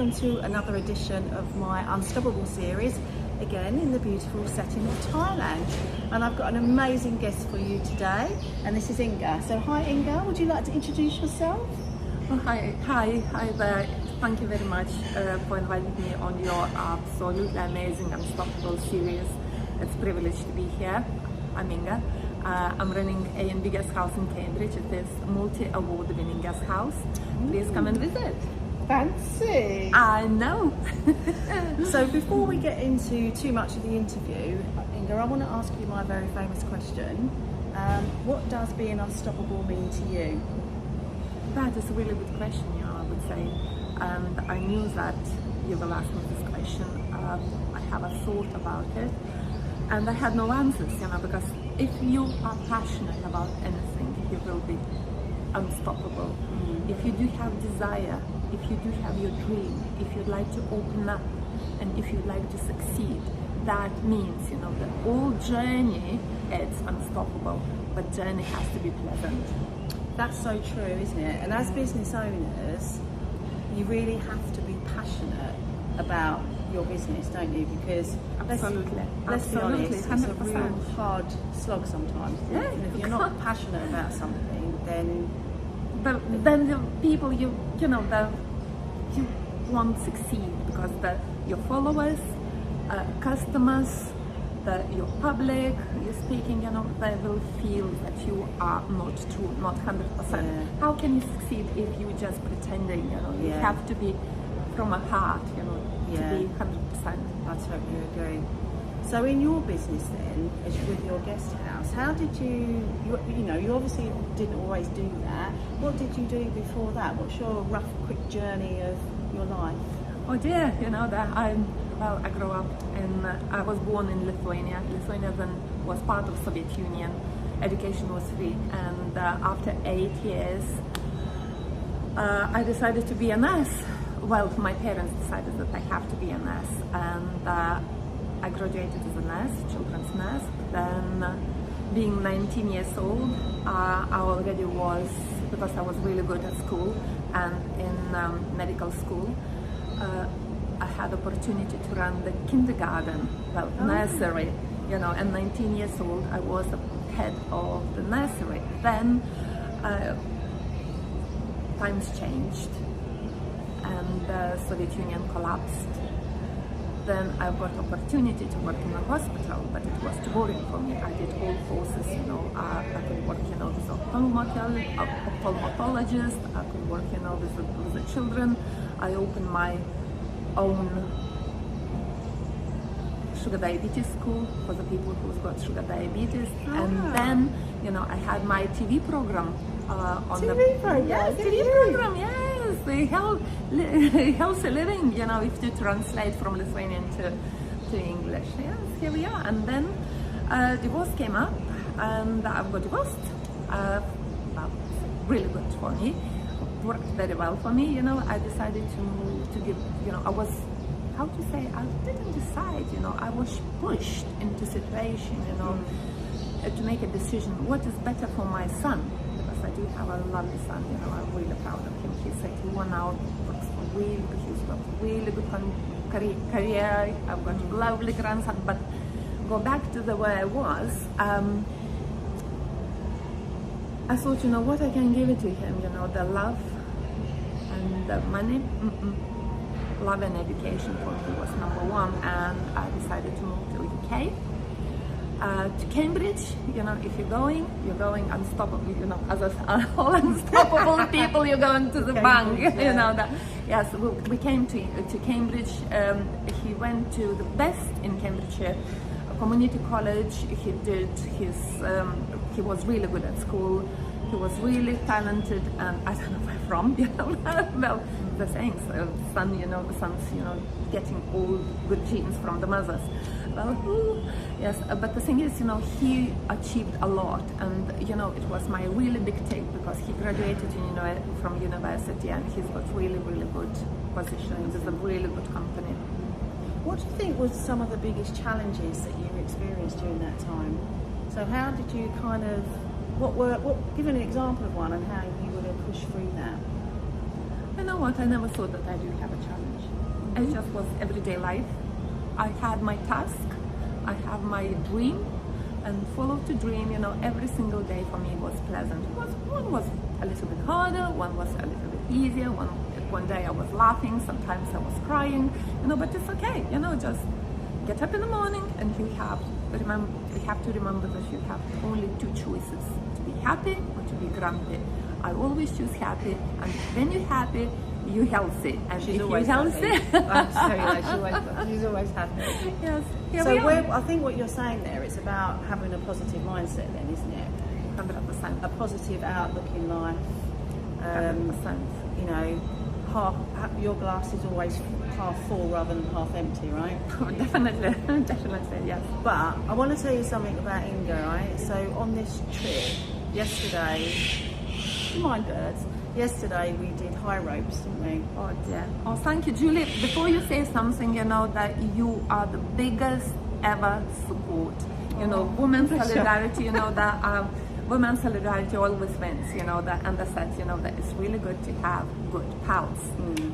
welcome to another edition of my Unstoppable series, again in the beautiful setting of Thailand. And I've got an amazing guest for you today, and this is Inga. So hi Inga, would you like to introduce yourself? Oh, hi there. Thank you very much for inviting me on your absolutely amazing Unstoppable series. It's a privilege to be here. I'm Inga. I'm running A&B guest house in Cambridge. It is multi-award winning guest house. Please come and visit. Fancy! I know! So before we get into too much of the interview, Inga, I want to ask you my very famous question. What does being unstoppable mean to you? That is a really good question, I would say. And I knew that you will ask me this question. I have a thought about it. And I had no answers, because if you are passionate about anything, you will be unstoppable. If you do have desire, if you do have your dream, if you'd like to open up, and if you'd like to succeed, that means, the whole journey, it's unstoppable, but journey has to be pleasant. That's so true, isn't it? And as business owners, you really have to be passionate about your business, don't you? Because Absolutely. let's be honest, it's a 100%. real hard slog sometimes. Yeah, and if you're not passionate about something, then the people you won't succeed, because your followers, customers, your public, you're speaking, they will feel that you are not true, not 100%. Yeah. How can you succeed if you just pretending? You Yeah. have to be from a heart, to be 100%. I totally agree. So in your business then, as with your guest house, how did you obviously didn't always do that. What did you do before that? What's your rough, quick journey of your life? Oh dear, I grew up I was born in Lithuania. Lithuania then was part of Soviet Union. Education was free, and after 8 years, I decided to be a nurse. Well, my parents decided that I have to be a nurse, and I graduated as a nurse, children's nurse. Then, being 19 years old, I already was, because I was really good at school and in medical school, I had opportunity to run the kindergarten, nursery, and 19 years old, I was the head of the nursery. Then times changed, and the Soviet Union collapsed. Then I got opportunity to work in a hospital, but it was too boring for me. I did all courses, I could work, with a ophthalmologist, I could work, with the children. I opened my own sugar diabetes school for the people who've got sugar diabetes. And then, I had my TV program on TV program? Yes, TV program, yes. The healthy living, if you translate from Lithuanian to English. Yes, here we are. And then divorce came up, and I got divorced. Really good for me. Worked very well for me. I decided to give, I was, how to say, I didn't decide, I was pushed into situation, to make a decision, what is better for my son, because I do have a lovely son, I'm really proud of him. He's 81 now, works for he's got really good career, I've got a lovely grandson. But go back to the way I was, I thought, what I can give it to him, the love and the money. Love and education for me was number one, and I decided to move to UK, to Cambridge. If you're going unstoppable. As all unstoppable people, you're going to the bank. Yes, we came to Cambridge. He went to the best in Cambridgeshire community college. He did his. He was really good at school. He was really talented, and I don't know where from. Well, the saying, the sons, getting all good genes from the mothers. Well, yes, but the thing is, he achieved a lot, and it was my really big take, because he graduated from university, and he's got really, really good position. It's a really good company. What do you think was some of the biggest challenges that you experienced during that time? So how did you give an example of one and how you would have pushed through that? You know what? I never thought that I do have a challenge. It just was everyday life. I had my task, I have my dream, and follow the dream. You know, every single day for me was pleasant. One was a little bit harder, one was a little bit easier. One day I was laughing, sometimes I was crying. You know, but it's okay. You know, just get up in the morning, and you have to remember that you have only two choices: to be happy or to be grumpy. I always choose happy, and when you're happy, you're healthy. And she's if always you're healthy, she's always happy. Yes. Here So we are. I think what you're saying there is about having a positive mindset then, isn't it? 100%. A positive outlook in life. 100%. You know, your glass is always half full rather than half empty, right? Definitely, definitely, yes. But I want to tell you something about Inga, right? So on this trip, yesterday, yesterday we did high ropes, didn't we? Oh dear. Oh, thank you, Julie. Before you say something, you know that you are the biggest ever support. You know, women's solidarity. You know that women's solidarity always wins. You know that, and that's you know that it's really good to have good pals.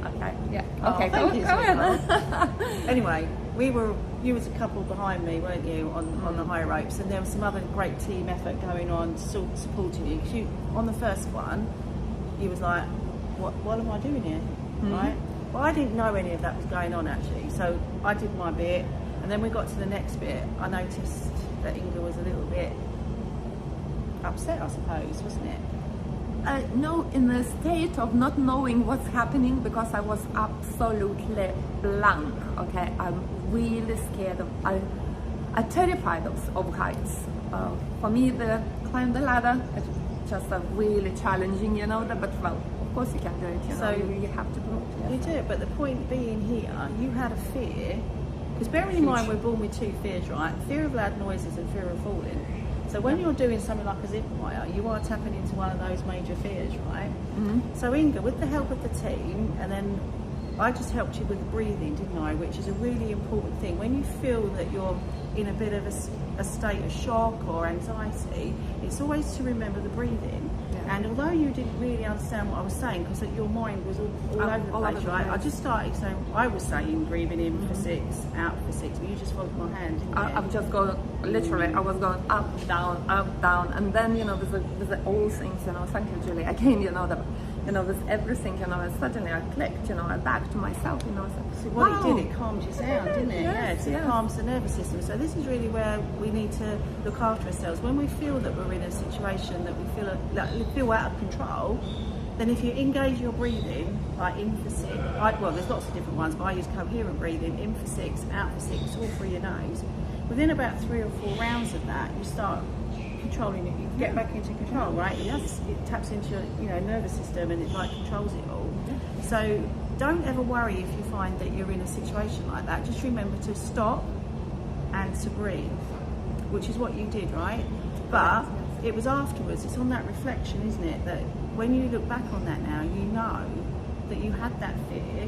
Okay. Yeah. Okay. Thank you, go ahead. Anyway, you was a couple behind me, weren't you, on the high ropes, and there was some other great team effort going on, supporting you. 'Cause on the first one, you was like, what am I doing here, right? Well, I didn't know any of that was going on actually, so I did my bit, and then we got to the next bit. I noticed that Inga was a little bit upset, I suppose, wasn't it? No, in the state of not knowing what's happening, because I was absolutely blank. Okay, I'm really scared I'm terrified of heights. For me, the climb the ladder is just a really challenging, you know. But well, of course you can do it. You know, you have to do it. You do it, but the point being here, you had a fear, because bearing in mind we're born with two fears, right? Fear of loud noises and fear of falling. So when you're doing something like a zip wire, you are tapping into one of those major fears, right? So Inga, with the help of the team, and then I just helped you with the breathing, didn't I? Which is a really important thing. When you feel that you're in a bit of a state of shock or anxiety, it's always to remember the breathing. And although you didn't really understand what I was saying, because your mind was all over the place, right? I just started saying, I was saying breathing in for 6, out for 6, but you just followed my hand, didn't you? I've just gone, literally, I was going up, down, and then, you know, there's all things, you know, thank you, Julie, again, you know, with everything, you know, and suddenly I clicked, you know, I back to myself, you know. So what it did, it calmed you down, didn't it? Yes, It calms the nervous system. So this is really where we need to look after ourselves. When we feel that we're in a situation that we feel out of control, then if you engage your breathing, like in for 6, well, there's lots of different ones, but I use coherent breathing, in for 6, out for 6, all through your nose. Within about 3 or 4 rounds of that, you start controlling it. You get back into control, right? It taps into your nervous system, and it like controls it all. So don't ever worry if you find that you're in a situation like that. Just remember to stop and to breathe, which is what you did, right? But it was afterwards, it's on that reflection, isn't it, that when you look back on that now, you know that you had that fear,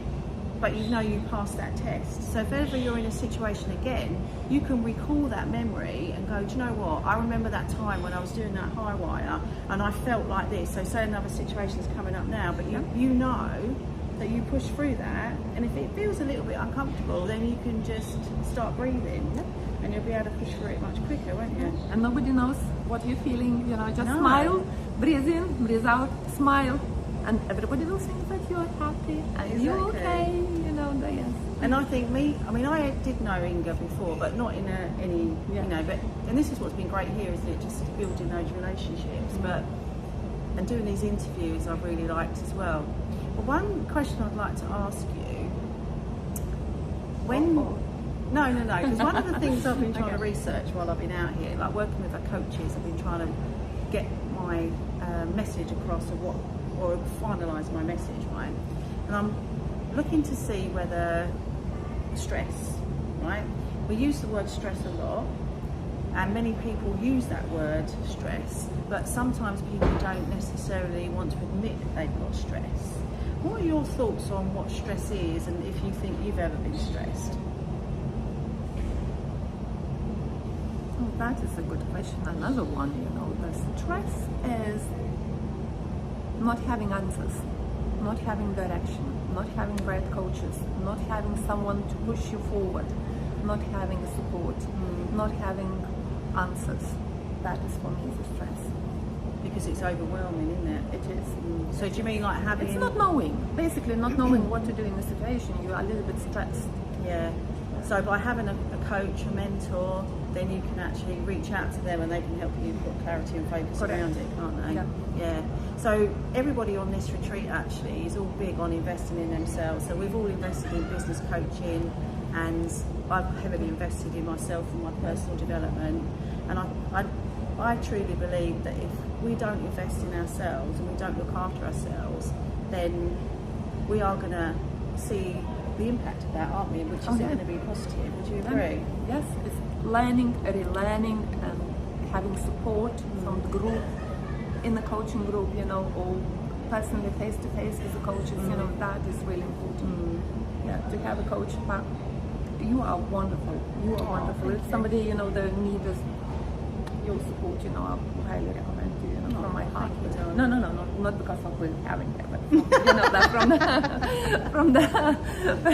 but you know you passed that test. So if ever you're in a situation again, you can recall that memory and go, do you know what, I remember that time when I was doing that high wire and I felt like this. So say another situation's coming up now, but you know that you push through that, and if it feels a little bit uncomfortable, then you can just start breathing, and you'll be able to push through it much quicker, won't you? And nobody knows what you're feeling, you know, just smile, breathe in, breathe out, smile, and everybody will think that you're happy and you're okay, you know. Yes. And I think I did know Inga before, but not in you know, and this is what's been great here, isn't it, just building those relationships, and doing these interviews I've really liked as well. But one question I'd like to ask you, No, because one of the things I've been trying to research while I've been out here, like working with our coaches, I've been trying to get my message across or finalise my message, right? And I'm looking to see whether stress, right? We use the word stress a lot, and many people use that word stress, but sometimes people don't necessarily want to admit that they've got stress. What are your thoughts on what stress is, and if you think you've ever been stressed? Oh, that is a good question. Another one, you know, the stress is not having answers. not having direction, not having right coaches, not having someone to push you forward, not having support, not having answers, that is for me the stress. Because it's overwhelming, isn't it? It is. So do you mean like having... It's not knowing, basically not knowing what to do in the situation. You are a little bit stressed. Yeah. So by having a coach, a mentor, then you can actually reach out to them and they can help you put clarity and focus around it, can't they? Yeah. So everybody on this retreat actually is all big on investing in themselves. So we've all invested in business coaching, and I've heavily invested in myself and my personal development. And I truly believe that if we don't invest in ourselves and we don't look after ourselves, then we are going to see the impact of that, aren't we? Which is going to be positive. Would you agree? Yes, it's learning, relearning, and having support from the group, in the coaching group, you know, or personally face-to-face with the coaches, you know, that is really important. Yeah, to have a coach. But you are wonderful. You are wonderful. If somebody, you know, that needs your support, you know, I highly recommend you, you know, from my heart. No, not because of we having it, but from, you know, that from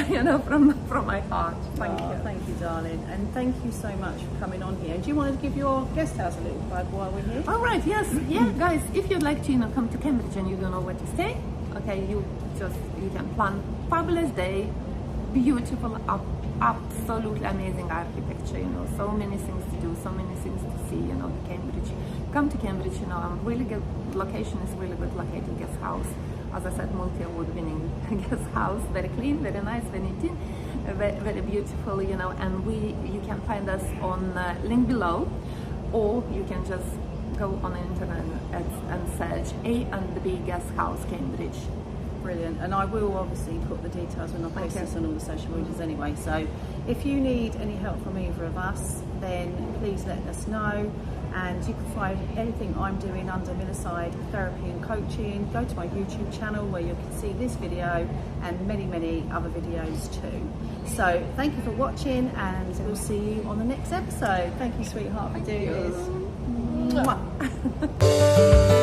you know, from my heart. Thank you. Thank you, darling, and thank you so much for coming on here. Do you want to give your guest house a little plug while we're here? All right, yes, yeah, guys. If you'd like to, you know, come to Cambridge and you don't know where to stay, okay, you can plan fabulous day, beautiful, absolutely amazing architecture. You know, so many things to do, so many things to see. You know, Cambridge. Come to Cambridge. You know, I'm really good. Location is really good located. Guest house, as I said, multi-award-winning guest house. Very clean, very nice, very neat, very beautiful. You know, and you can find us on link below, or you can just go on the internet and search A&B Guest House Cambridge. Brilliant. And I will obviously put the details when I post this on all the social medias anyway. So if you need any help from either of us, then please let us know. And you can find anything I'm doing under Millieside Therapy and Coaching. Go to my YouTube channel where you can see this video and many, many other videos too. So thank you for watching, and we'll see you on the next episode. Thank you, sweetheart, for doing this. Mwah.